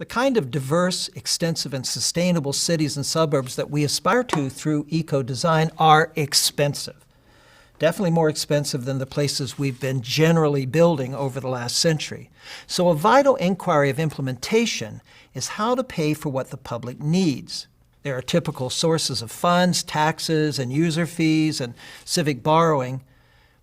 The kind of diverse, extensive, and sustainable cities and suburbs that we aspire to through eco-design are expensive. Definitely more expensive than the places we've been generally building over the last century. So a vital inquiry of implementation is how to pay for what the public needs. There are typical sources of funds, taxes, and user fees, and civic borrowing,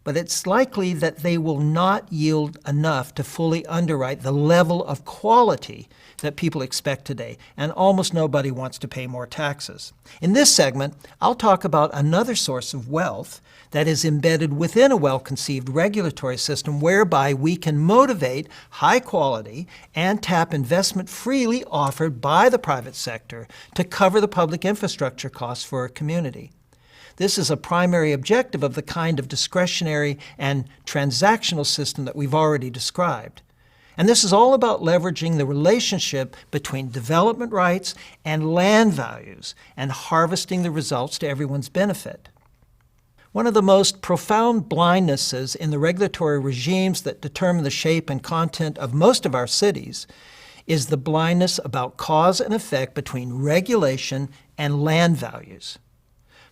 but it's likely that they will not yield enough to fully underwrite the level of quality that people expect today, and almost nobody wants to pay more taxes. In this segment, I'll talk about another source of wealth that is embedded within a well-conceived regulatory system whereby we can motivate high quality and tap investment freely offered by the private sector to cover the public infrastructure costs for a community. This is a primary objective of the kind of discretionary and transactional system that we've already described. And this is all about leveraging the relationship between development rights and land values and harvesting the results to everyone's benefit. One of the most profound blindnesses in the regulatory regimes that determine the shape and content of most of our cities is the blindness about cause and effect between regulation and land values.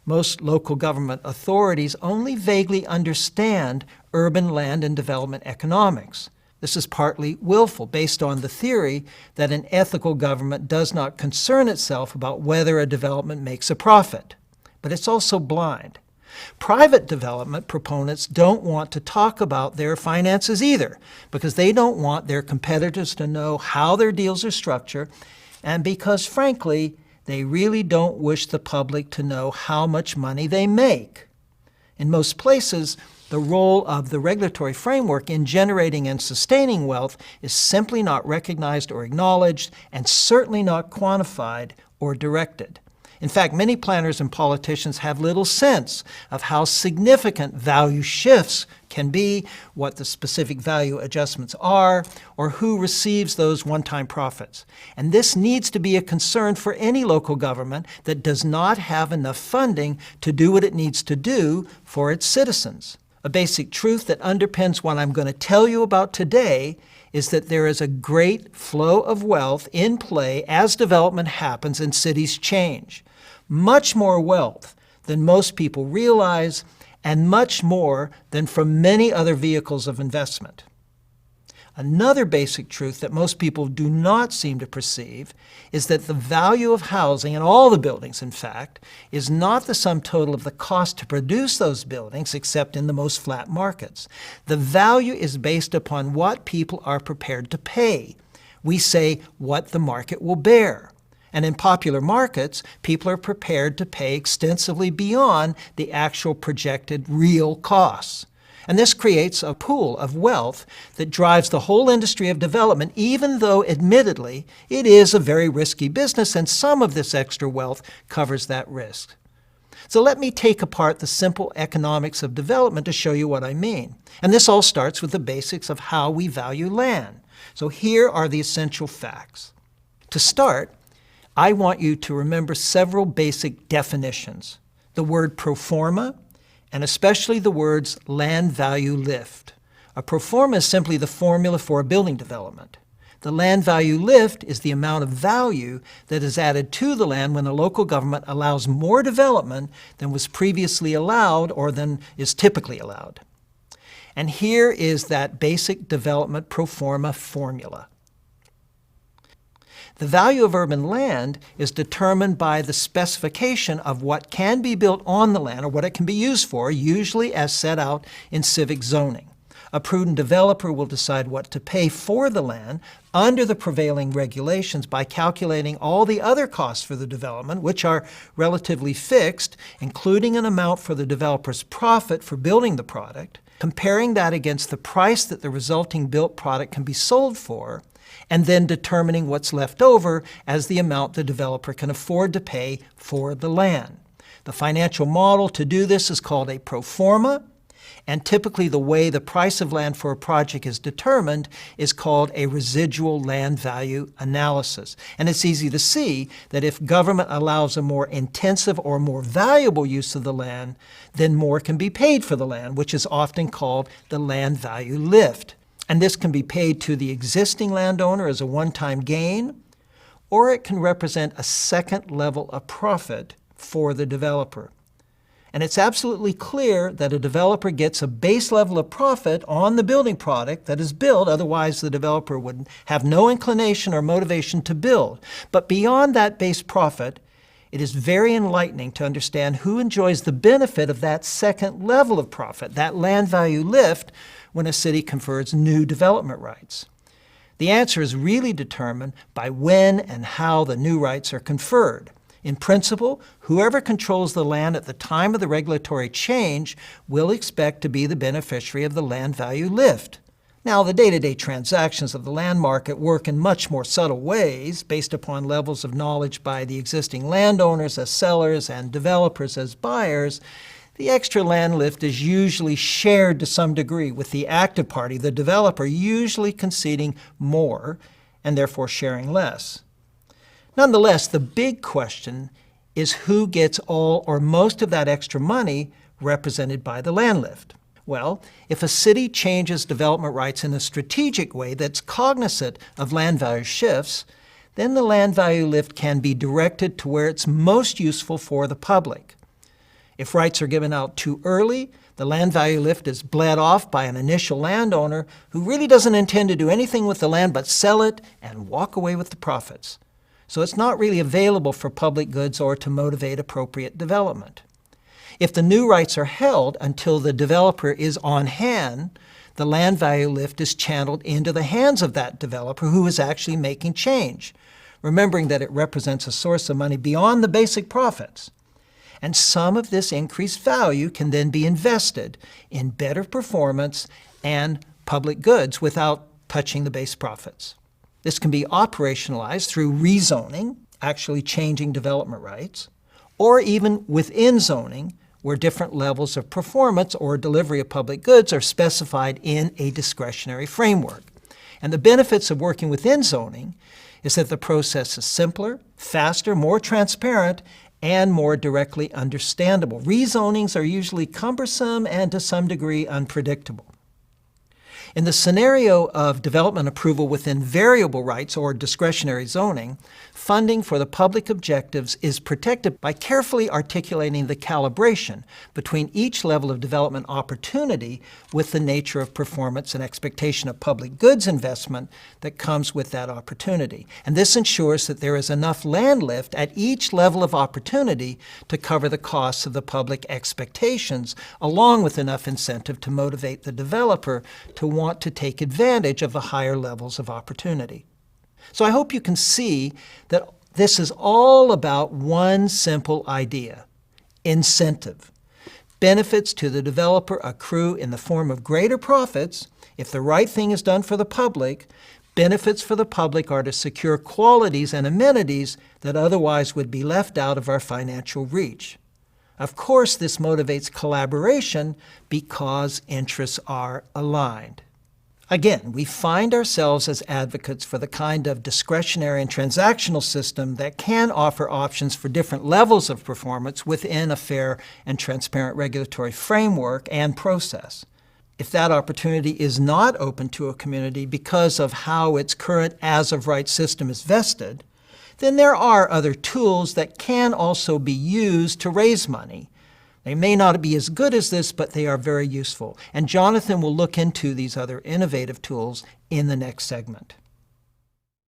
Most local government authorities only vaguely understand urban land and development economics. This is partly willful, based on the theory that an ethical government does not concern itself about whether a development makes a profit. But it's also blind. Private development proponents don't want to talk about their finances either, because they don't want their competitors to know how their deals are structured, and because, frankly, they really don't wish the public to know how much money they make. In most places, the role of the regulatory framework in generating and sustaining wealth is simply not recognized or acknowledged, and certainly not quantified or directed. In fact, many planners and politicians have little sense of how significant value shifts can be, what the specific value adjustments are, or who receives those one-time profits. And this needs to be a concern for any local government that does not have enough funding to do what it needs to do for its citizens. A basic truth that underpins what I'm going to tell you about today is that there is a great flow of wealth in play as development happens and cities change. Much more wealth than most people realize, and much more than from many other vehicles of investment. Another basic truth that most people do not seem to perceive is that the value of housing, and all the buildings in fact, is not the sum total of the cost to produce those buildings, except in the most flat markets. The value is based upon what people are prepared to pay. We say what the market will bear. And in popular markets, people are prepared to pay extensively beyond the actual projected real costs. And this creates a pool of wealth that drives the whole industry of development, even though, admittedly, it is a very risky business, and some of this extra wealth covers that risk. So let me take apart the simple economics of development to show you what I mean. And this all starts with the basics of how we value land. So here are the essential facts. To start, I want you to remember several basic definitions. The word pro forma, and especially the words land value lift. A pro forma is simply the formula for a building development. The land value lift is the amount of value that is added to the land when a local government allows more development than was previously allowed or than is typically allowed. And here is that basic development pro forma formula. The value of urban land is determined by the specification of what can be built on the land or what it can be used for, usually as set out in civic zoning. A prudent developer will decide what to pay for the land under the prevailing regulations by calculating all the other costs for the development, which are relatively fixed, including an amount for the developer's profit for building the product, comparing that against the price that the resulting built product can be sold for, and then determining what's left over as the amount the developer can afford to pay for the land. The financial model to do this is called a pro forma, and typically the way the price of land for a project is determined is called a residual land value analysis. And it's easy to see that if government allows a more intensive or more valuable use of the land, then more can be paid for the land, which is often called the land value lift. And this can be paid to the existing landowner as a one-time gain, or it can represent a second level of profit for the developer. And it's absolutely clear that a developer gets a base level of profit on the building product that is built, otherwise the developer would have no inclination or motivation to build. But beyond that base profit, it is very enlightening to understand who enjoys the benefit of that second level of profit, that land value lift, when a city confers new development rights. The answer is really determined by when and how the new rights are conferred. In principle, whoever controls the land at the time of the regulatory change will expect to be the beneficiary of the land value lift. Now, the day-to-day transactions of the land market work in much more subtle ways based upon levels of knowledge by the existing landowners as sellers and developers as buyers. The extra land lift is usually shared to some degree with the active party, the developer, usually conceding more and therefore sharing less. Nonetheless, the big question is who gets all or most of that extra money represented by the land lift. Well, if a city changes development rights in a strategic way that's cognizant of land value shifts, then the land value lift can be directed to where it's most useful for the public. If rights are given out too early, the land value lift is bled off by an initial landowner who really doesn't intend to do anything with the land but sell it and walk away with the profits. So it's not really available for public goods or to motivate appropriate development. If the new rights are held until the developer is on hand, the land value lift is channeled into the hands of that developer who is actually making change, remembering that it represents a source of money beyond the basic profits. And some of this increased value can then be invested in better performance and public goods without touching the base profits. This can be operationalized through rezoning, actually changing development rights, or even within zoning, where different levels of performance or delivery of public goods are specified in a discretionary framework. And the benefits of working within zoning is that the process is simpler, faster, more transparent, and more directly understandable. Rezonings are usually cumbersome and to some degree unpredictable. In the scenario of development approval within variable rights or discretionary zoning, funding for the public objectives is protected by carefully articulating the calibration between each level of development opportunity with the nature of performance and expectation of public goods investment that comes with that opportunity. And this ensures that there is enough land lift at each level of opportunity to cover the costs of the public expectations, along with enough incentive to motivate the developer to want to take advantage of the higher levels of opportunity. So I hope you can see that this is all about one simple idea: incentive. Benefits to the developer accrue in the form of greater profits if the right thing is done for the public. Benefits for the public are to secure qualities and amenities that otherwise would be left out of our financial reach. Of course, this motivates collaboration because interests are aligned. Again, we find ourselves as advocates for the kind of discretionary and transactional system that can offer options for different levels of performance within a fair and transparent regulatory framework and process. If that opportunity is not open to a community because of how its current as-of-right system is vested, then there are other tools that can also be used to raise money. They may not be as good as this, but they are very useful. And Jonathan will look into these other innovative tools in the next segment.